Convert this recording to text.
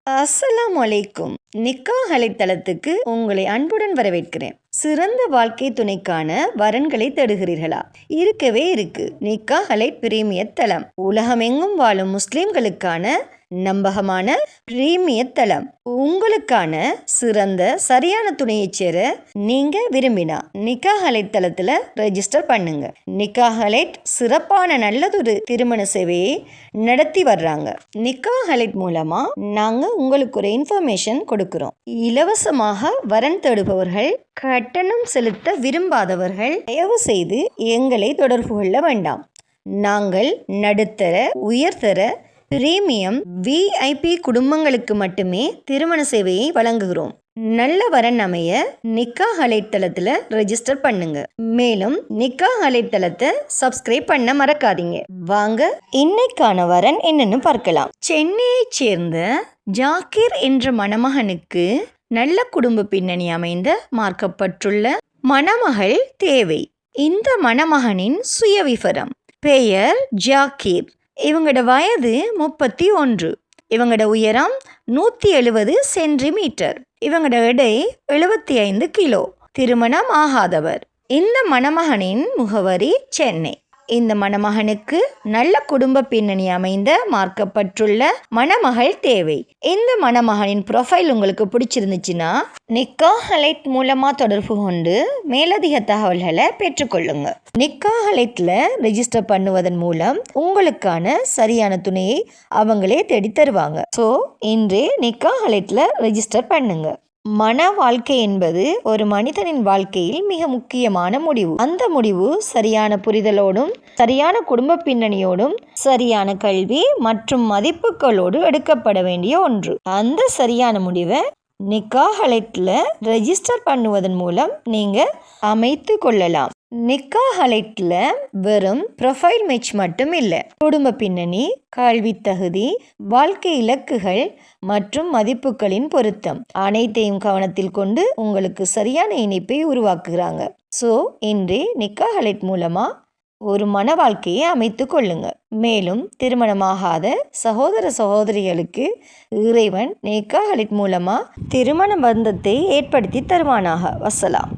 அஸ்ஸலாமு அலைக்கும். நிக்காஹ் அலைத்தளத்துக்கு உங்களை அன்புடன் வரவேற்கிறேன். சிறந்த வாழ்க்கை துணைக்கான வரன்களை தேடுகிறீர்களா? இருக்கவே இருக்கு நிக்காஹ் அலை பிரீமியர் தளம். உலகமெங்கும் வாழும் முஸ்லிம்களுக்கான நம்பகமான பிரீமியர் தளம். உங்களுக்கான சிறந்த சரியான துணையை சேர நீங்க விரும்பினா நிக்காஹ் அலைட் தளத்துல ரெஜிஸ்டர் பண்ணுங்க. நிக்காஹ் அலைட் சிறப்பான நல்லதொரு திருமண சேவையை நடத்தி வர்றாங்க. நிக்காஹ் அலைட் மூலமா நாங்க உங்களுக்கு ஒரு இன்ஃபர்மேஷன் கொடுக்கிறோம். இலவசமாக வரன் தேடுபவர்கள், கட்டணம் செலுத்த விரும்பாதவர்கள் தயவு செய்து எங்களை தொடர்பு கொள்ள வேண்டாம். நாங்கள் நடுத்தர, உயர்தர, பிரீமியம், விஐபி குடும்பங்களுக்கு மட்டுமே திருமண சேவையை வழங்குகிறோம். நல்ல வரன் அமைய நிக்காஹ் அலைட் தளத்துல ரெஜிஸ்டர் பண்ணுங்க. மேலும் நிக்காஹ் அலைட் தளத்தை சப்ஸ்கிரைப் பண்ண மறக்காதீங்க. வாங்க இன்னைக்கான வரன் என்னன்னு பார்க்கலாம். சென்னையைச் சேர்ந்த ஜாக்கிர் என்ற மணமகனுக்கு நல்ல குடும்ப பின்னணி அமைந்த மார்க்கப்பட்டுள்ள மணமகள் தேவை. இந்த மணமகனின் சுயவிவரம்: பெயர் ஜாக்கிர். இவங்களோட வயது 31. இவங்களோட உயரம் 170 சென்டிமீட்டர். இவங்களோட எடை 75 கிலோ. திருமணம் ஆகாதவர். இந்த மணமகனின் முகவரி சென்னை. இந்த மணமகனுக்கு நல்ல குடும்ப பின்னணி அமைந்த மார்க்கப்பட்டுள்ள மணமகள் தேவை. இந்த மணமகனின் ப்ரொஃபைல் உங்களுக்கு பிடிச்சிருந்துச்சுன்னா நிக்காஹ் அலைட் மூலமா தொடர்பு கொண்டு மேலதிக தகவல்களை பெற்றுக்கொள்ளுங்க. நிக்காஹ் அலைட்ல ரெஜிஸ்டர் பண்ணுவதன் மூலம் உங்களுக்கான சரியான துணையை அவங்களே தேடி தருவாங்க. ஸோ இன்றே நிக்காஹ் அலைட்ல ரெஜிஸ்டர் பண்ணுங்க. மன வாழ்க்கை என்பது ஒரு மனிதனின் வாழ்க்கையில் மிக முக்கியமான முடிவு. அந்த முடிவு சரியான புரிதலோடும், சரியான குடும்ப பின்னணியோடும், சரியான கல்வி மற்றும் மதிப்புகளோடு எடுக்கப்பட வேண்டிய ஒன்று. அந்த சரியான முடிவை நிக்காஹ் அலைட்ல ரெஜிஸ்டர் பண்ணுவதன் மூலம் நீங்க அமைத்து கொள்ளலாம். நிக்காஹ் அலைட்ல வெறும் ப்ரொஃபைல் மேட்ச் மட்டும் இல்லை, குடும்ப பின்னணி, கல்வி தகுதி, வாழ்க்கை இலக்குகள் மற்றும் மதிப்புகளின் பொருத்தம் அனைத்தையும் கவனத்தில் கொண்டு உங்களுக்கு சரியான இணைப்பை உருவாக்குகிறாங்க. ஸோ இன்றே நிக்காஹ் அலைட் மூலமா ஒரு மன வாழ்க்கையை அமைத்து கொள்ளுங்க. மேலும் திருமணமாகாத சகோதர சகோதரிகளுக்கு இறைவன் நிக்காஹ் அலைட் மூலமா திருமண பந்தத்தை ஏற்படுத்தி தருவானாக. வஸ்ஸலாம்.